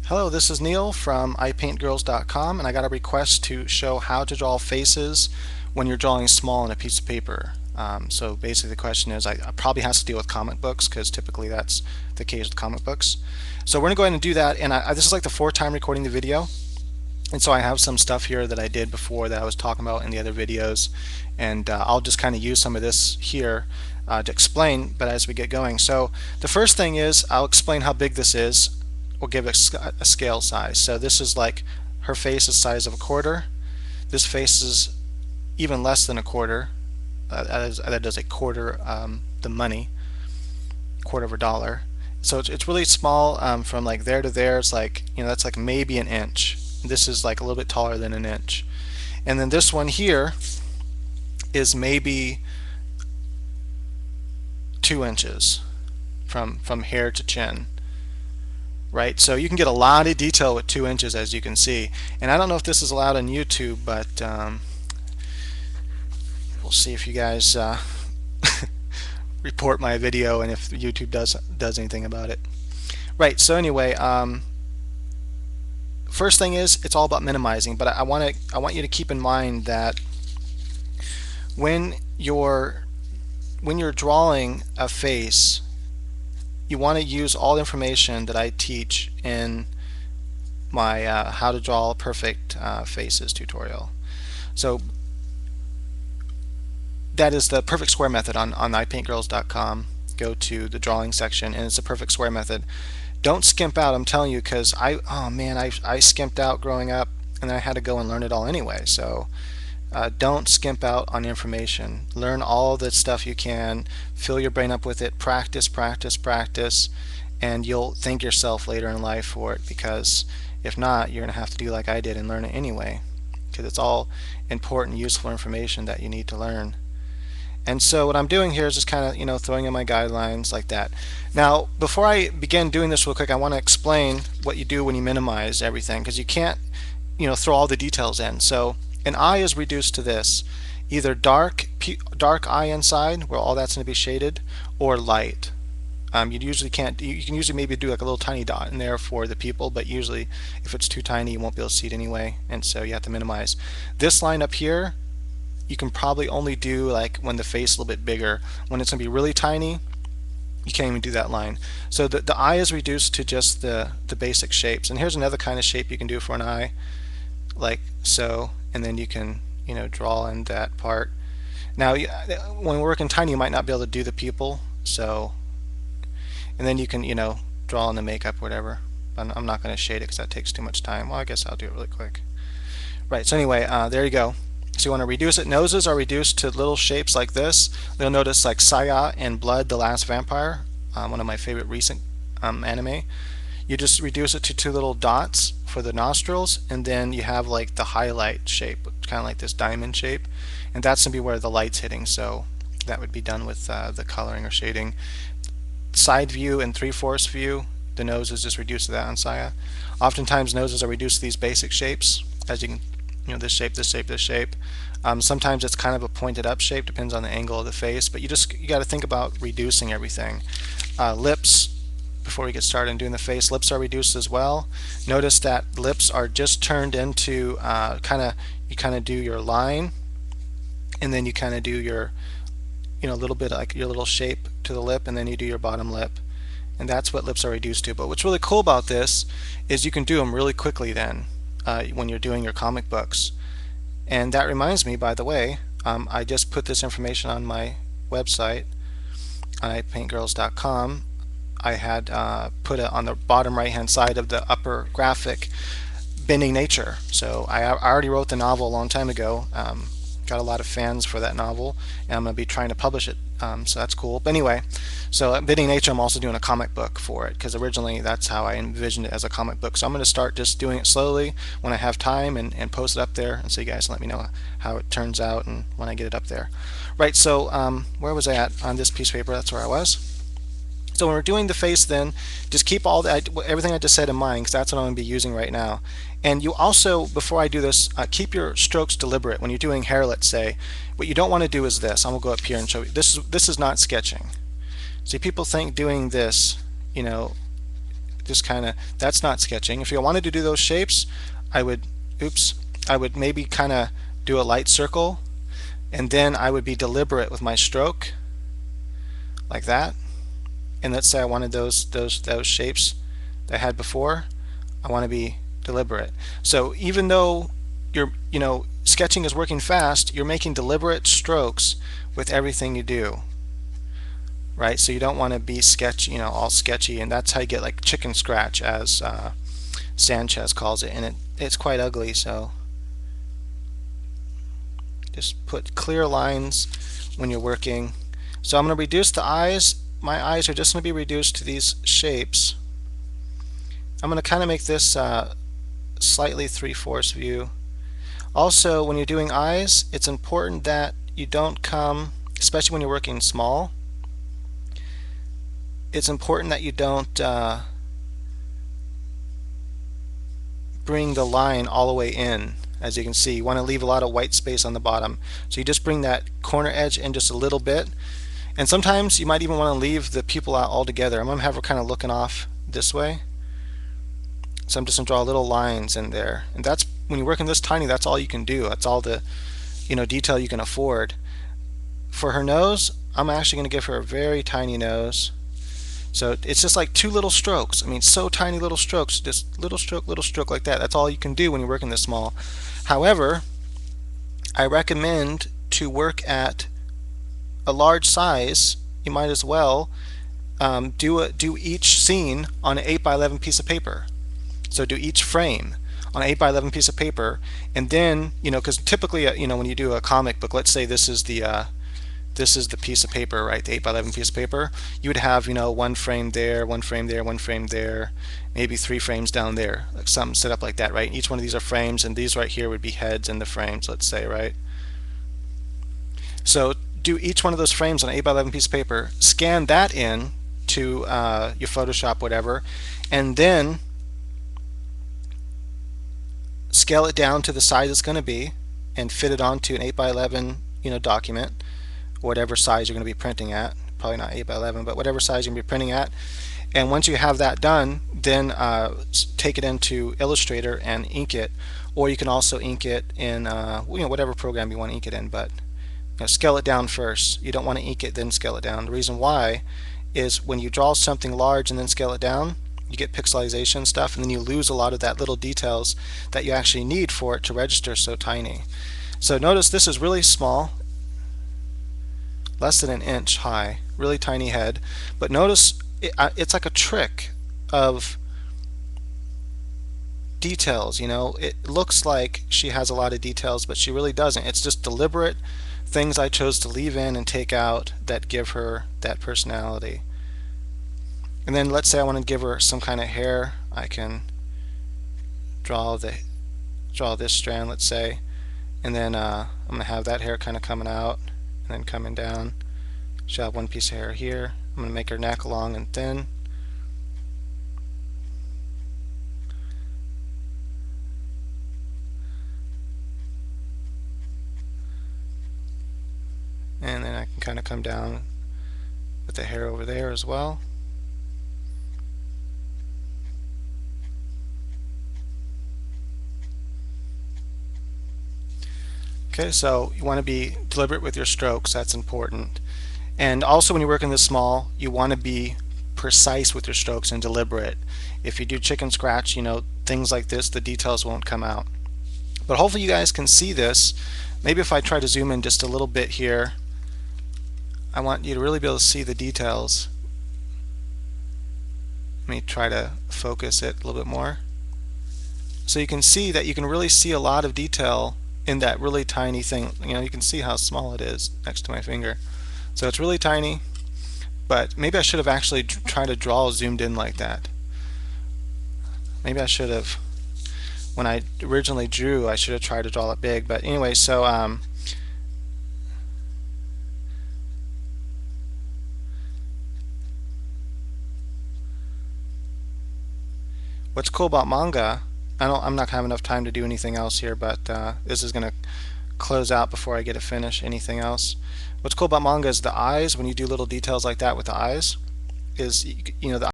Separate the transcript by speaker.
Speaker 1: Hello, this is Neil from ipaintgirls.com, and I got a request to show how to draw faces when you're drawing small on a piece of paper. So basically the question is, I probably has to deal with comic books because typically that's the case with comic books. So we're going to go ahead and do that, and this is like the fourth time recording the video. And so I have some stuff here that I did before that I was talking about in the other videos, and I'll just kind of use some of this here to explain, but as we get going. So the first thing is I'll explain how big this is. We'll give it a scale size. So this is like her face is the size of a quarter. This face is even less than a quarter. That does a quarter the money, quarter of a dollar. So it's really small from like there to there. It's like, that's like maybe an inch. This is like a little bit taller than an inch. And then this one here is maybe 2 inches from hair to chin. Right, so you can get a lot of detail with 2 inches, as you can see. And I don't know if this is allowed on YouTube, but we'll see if you guys report my video and if YouTube does anything about it. Right, so anyway, first thing is it's all about minimizing, but I want you to keep in mind that when you're drawing a face, you want to use all the information that I teach in my how to draw perfect faces tutorial. So that is the perfect square method on ipaintgirls.com. Go to the drawing section and it's a perfect square method. Don't skimp out, I'm telling you, because I skimped out growing up and then I had to go and learn it all anyway. So don't skimp out on information. Learn all the stuff you can. Fill your brain up with it. Practice, practice, practice, and you'll thank yourself later in life for it, because if not, you're going to have to do like I did and learn it anyway, because it's all important, useful information that you need to learn. And so what I'm doing here is just kind of, throwing in my guidelines like that. Now, before I begin doing this real quick, I want to explain what you do when you minimize everything, because you can't, throw all the details in. So an eye is reduced to this, either dark eye inside, where all that's going to be shaded, or light. You usually can't. You can usually maybe do like a little tiny dot in there for the pupil, but usually if it's too tiny, you won't be able to see it anyway, and so you have to minimize. This line up here, you can probably only do like when the face is a little bit bigger. When it's going to be really tiny, you can't even do that line. So the eye is reduced to just the basic shapes. And here's another kind of shape you can do for an eye, like so. And then you can draw in that part. Now when we're working tiny, you might not be able to do the pupil, so, and then you can draw in the makeup, whatever. I'm not going to shade it because that takes too much time. Well, I guess I'll do it really quick. Right, so anyway, there you go. So you want to reduce it. Noses are reduced to little shapes like this. You'll notice like Saya in Blood, the Last Vampire, one of my favorite recent anime. You just reduce it to two little dots for the nostrils, and then you have like the highlight shape, kind of like this diamond shape, and that's going to be where the light's hitting. So that would be done with the coloring or shading. Side view and 3/4 view, the nose is just reduced to that on Saya. Oftentimes noses are reduced to these basic shapes, as you can, this shape, this shape, this shape. Sometimes it's kind of a pointed up shape, depends on the angle of the face, but you got to think about reducing everything. Lips, before we get started in doing the face, lips are reduced as well. Notice that lips are just turned into you kind of do your line, and then you kind of do your little bit like your little shape to the lip, and then you do your bottom lip, and that's what lips are reduced to. But what's really cool about this is you can do them really quickly then when you're doing your comic books. And that reminds me, by the way, I just put this information on my website on ipaintgirls.com. I had put it on the bottom right hand side of the upper graphic, Bending Nature. So I already wrote the novel a long time ago. Got a lot of fans for that novel, and I'm going to be trying to publish it, so that's cool. But anyway, so Bending Nature, I'm also doing a comic book for it, because originally that's how I envisioned it, as a comic book. So I'm going to start just doing it slowly when I have time, and post it up there, and so you guys let me know how it turns out and when I get it up there. Right, so where was I at on this piece of paper? That's where I was. So when we're doing the face, then just keep everything I just said in mind, because that's what I'm going to be using right now. And you also, before I do this, keep your strokes deliberate. When you're doing hair, let's say, what you don't want to do is this. I'm going to go up here and show you. This is not sketching. See, people think doing this, just kind of, that's not sketching. If you wanted to do those shapes, I would, oops, I would maybe kind of do a light circle, and then I would be deliberate with my stroke, like that. And let's say I wanted those shapes that I had before, I want to be deliberate. So even though you're, sketching is working fast, you're making deliberate strokes with everything you do, right? So you don't want to be sketchy, all sketchy, and that's how you get like chicken scratch, as Sanchez calls it, and it's quite ugly. So just put clear lines when you're working. So I'm going to reduce the eyes. My eyes are just going to be reduced to these shapes. I'm going to kind of make this slightly 3/4 view. Also, when you're doing eyes, it's important that you don't come, especially when you're working small, it's important that you don't bring the line all the way in. As you can see, you want to leave a lot of white space on the bottom. So you just bring that corner edge in just a little bit. And sometimes you might even want to leave the pupil out altogether. I'm going to have her kind of looking off this way. So I'm just going to draw little lines in there. And that's, when you're working this tiny, that's all you can do. That's all the detail you can afford. For her nose, I'm actually going to give her a very tiny nose. So it's just like 2 little strokes. I mean, so tiny little strokes, just little stroke like that. That's all you can do when you're working this small. However, I recommend to work at a large size. You might as well do each scene on an 8x11 piece of paper. So do each frame on an 8x11 piece of paper, and then because typically when you do a comic book, let's say this is the piece of paper, right? The 8x11 piece of paper. You would have, 1 frame there, 1 frame there, 1 frame there, maybe 3 frames down there, like something set up like that, right? Each one of these are frames, and these right here would be heads in the frames, let's say, right? So do each one of those frames on an 8x11 piece of paper, scan that in to your Photoshop, whatever, and then scale it down to the size it's going to be, and fit it onto an 8x11, document, whatever size you're going to be printing at. Probably not 8x11, but whatever size you're going to be printing at. And once you have that done, then take it into Illustrator and ink it, or you can also ink it in whatever program you want to ink it in, but scale it down first. You don't want to ink it then scale it down. The reason why is when you draw something large and then scale it down, you get pixelization stuff, and then you lose a lot of that little details that you actually need for it to register so tiny. So notice this is really small, less than an inch high, really tiny head, but notice it's like a trick of details. It looks like she has a lot of details, but she really doesn't. It's just deliberate things I chose to leave in and take out that give her that personality. And then let's say I want to give her some kind of hair. I can draw this strand, let's say, and then I'm going to have that hair kind of coming out and then coming down. She'll have 1 piece of hair here. I'm going to make her neck long and thin. And then I can kind of come down with the hair over there as well. Okay, so you want to be deliberate with your strokes. That's important. And also when you're working this small, you want to be precise with your strokes and deliberate. If you do chicken scratch, things like this, the details won't come out. But hopefully you guys can see this. Maybe if I try to zoom in just a little bit here, I want you to really be able to see the details. Let me try to focus it a little bit more. So you can see that you can really see a lot of detail in that really tiny thing. You can see how small it is next to my finger. So it's really tiny, but maybe I should have actually tried to draw zoomed in like that. Maybe I should have, when I originally drew, I should have tried to draw it big. But anyway, so what's cool about manga, I'm not gonna have enough time to do anything else here, but this is gonna close out before I get to finish anything else. What's cool about manga is the eyes. When you do little details like that with the eyes, is the